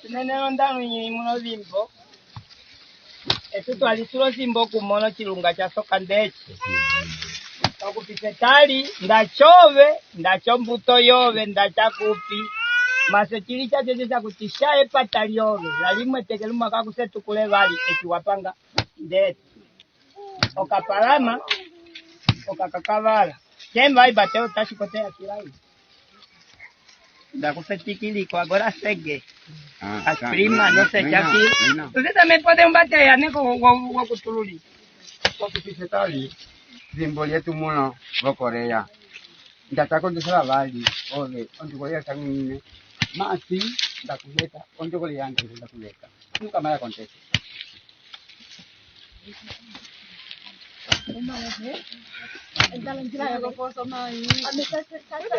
Atinene ndanu nyini muno zimbo. Etu twalitulo zimbo kumono chilunga cha soka ndeche. Okupise tali ndachove ndachombuto yove ndachakupi mase chili chache cha kutishaye patali yove lalimwe tekeluma kakusetu kule vali ekiwapanga ndete okapalama okakakavala kemba ibateo tashikotea kilai ndakusetikili kwa gora sege asprima no se chaki usita me pode umbatea neko wakutululi okupise tali zimbo lyetu muno Korea ndatako ndisala vali ove ondikolia tangine masi ndakuleta ondikole yange ndakuleta nuka mara kontese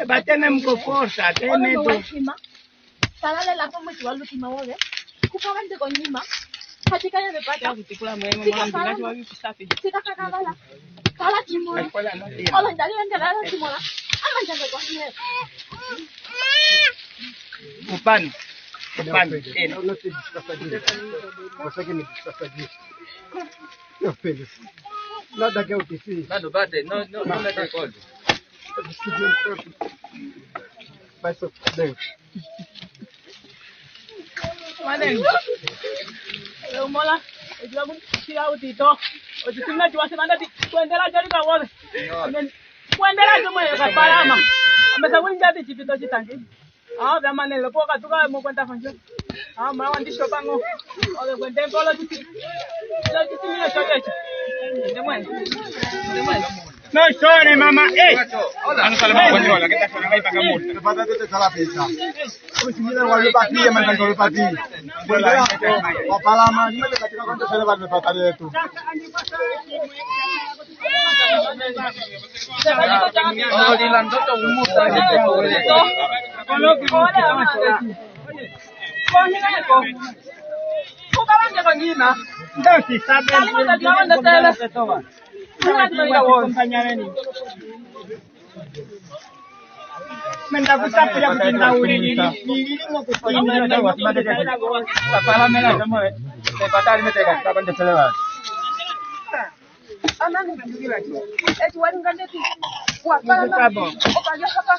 batene mkoforsa tene do salale la pomo chiwalu kimawoge kupawande konyima katika yale pata kutikula mwema mwangu ngacho wapi kusafi sitakakabala kala chimola ola ndali ndala chimola ama ndale kwa hiyo upande no se discussa disso você que me discussa disso meu filho nada que eu te fiz Mano, bate, não me dá acordo. vai só Deus Manengo. Eu mola. Eu digo tira o tito. O tito na tua semana de kuendelea jari kwa wote. Kuendelea kama ya parama. Amesa winja de chipito chitangi. Vya manelo poka tuka mo kwenda fanjo. Mwa wandisho bango. Ole kwende polo titi. Lo titi ni chochote. Ndemwe. No sone mama Ano sale más controla, que está sonando ahí para que multa. te pata te la pesa usimile wale pati ya manda ngolo pati bondera opalama ni mete katika konto sele ba pata yetu Todo dilando todo un muta. Ndio sabe menda kusapira kutinda ulili nilimo kutinda ndio wasimade pala mela kama te pata ni mete katika konto sele ba anani ngira tu eti walingane tu kwa pala okaja hapa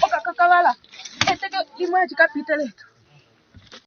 okakakabala eteke imwe chikapita letu